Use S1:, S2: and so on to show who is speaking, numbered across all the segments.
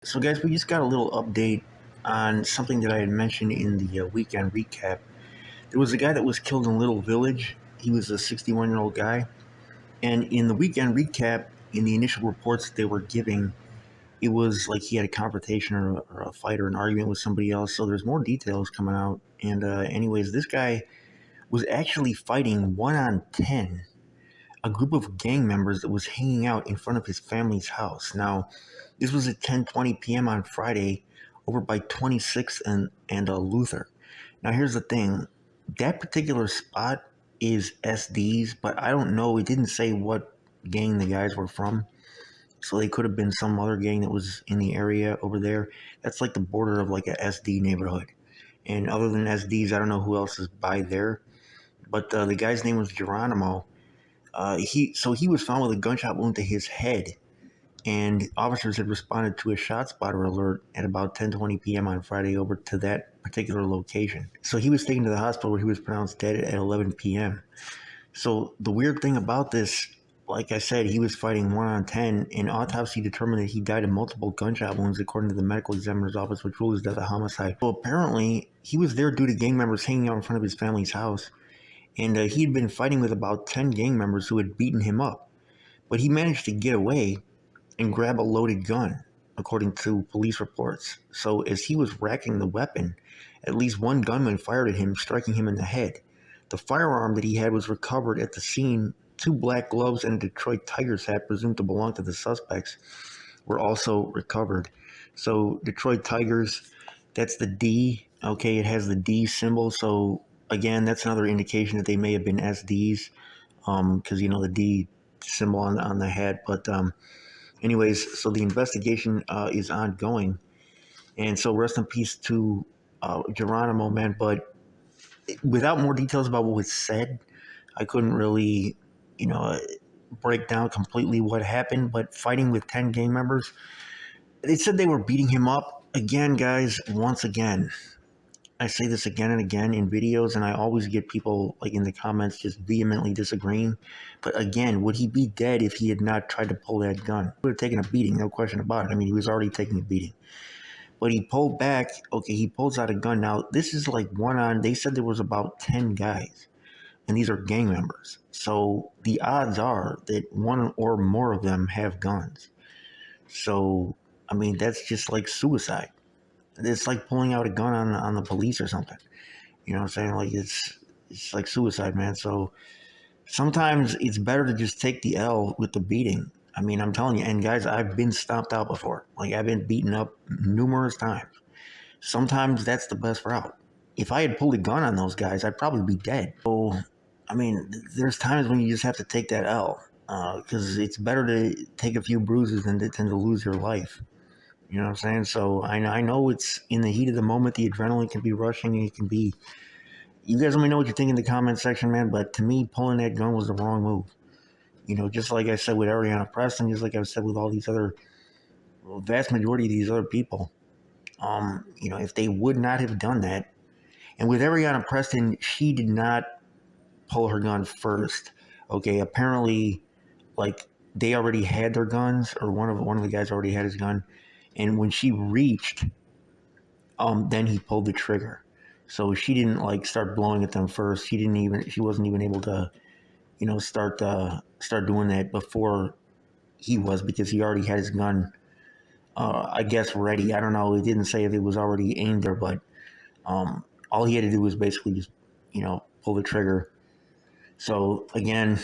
S1: So, guys, we just got a little update on something that I had mentioned in the weekend recap. There was a guy that was killed in Little Village. He was a 61-year-old guy. And in the weekend recap, in the initial reports that they were giving, it was like he had a confrontation or a fight or an argument with somebody else. So there's more details coming out. And, anyways, this guy was actually fighting 1-on-10 a group of gang members that was hanging out in front of his family's house. Now, this was at 10:20 p.m. on Friday, over by 26th and Luther. Now, here's the thing: that particular spot is SD's, but I don't know. It didn't say what gang the guys were from, so they could have been some other gang that was in the area over there. That's like the border of like a SD neighborhood. And other than SD's, I don't know who else is by there. But the guy's name was Geronimo. He was found with a gunshot wound to his head, and officers had responded to a shot spotter alert at about 10:20 p.m. on Friday over to that particular location. So he was taken to the hospital where he was pronounced dead at 11 p.m. So the weird thing about this, like I said, he was fighting 1-on-10, and autopsy determined that he died of multiple gunshot wounds, according to the medical examiner's office, which ruled his death a homicide. So apparently, he was there due to gang members hanging out in front of his family's house. And he had been fighting with about 10 gang members who had beaten him up. But he managed to get away and grab a loaded gun, according to police reports. So as he was racking the weapon, at least one gunman fired at him, striking him in the head. The firearm that he had was recovered at the scene. 2 black gloves and a Detroit Tigers hat presumed to belong to the suspects were also recovered. So Detroit Tigers, that's the D. Okay, it has the D symbol. So again, that's another indication that they may have been SDs, because the D symbol on the hat. But anyways, so the investigation is ongoing, and so rest in peace to Geronimo, man. But without more details about what was said, I couldn't really, break down completely what happened. But fighting with 10 gang members, they said they were beating him up. Again, guys, once again, I say this again and again in videos, and I always get people like in the comments just vehemently disagreeing. But again, would he be dead if he had not tried to pull that gun? He would have taken a beating, no question about it. I mean, he was already taking a beating. But he pulled back. Okay, he pulls out a gun. Now, this is like they said there was about 10 guys, and these are gang members. So the odds are that one or more of them have guns. So, I mean, that's just like suicide. It's like pulling out a gun on the police or something. You know what I'm saying? Like it's like suicide, man. So sometimes it's better to just take the L with the beating. I mean, I'm telling you, and guys, I've been stomped out before. Like I've been beaten up numerous times. Sometimes that's the best route. If I had pulled a gun on those guys, I'd probably be dead. So, I mean, there's times when you just have to take that L, because it's better to take a few bruises than to lose your life. You know what I'm saying? So I know it's in the heat of the moment. The adrenaline can be rushing. It can be. You guys let me know what you think in the comment section, man. But to me, pulling that gun was the wrong move. Just like I said with Ariana Preston, just like I've said with all these other, vast majority of these other people. If they would not have done that, and with Ariana Preston, she did not pull her gun first. Okay, apparently, like they already had their guns, or one of the guys already had his gun. And when she reached, then he pulled the trigger. So she didn't like start blowing at them first. She wasn't even able to, start doing that before he was, because he already had his gun, I guess, ready. I don't know. It didn't say if it was already aimed there, but all he had to do was basically just, pull the trigger. So again,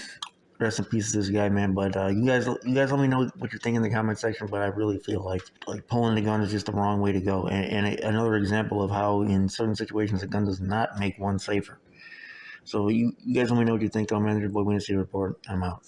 S1: rest in peace to this guy, man. But you guys let me know what you think in the comment section. But I really feel like pulling the gun is just the wrong way to go. And another example of how in certain situations a gun does not make one safer. So you guys let me know what you think. I'm Manager Boy Wednesday Report. I'm out.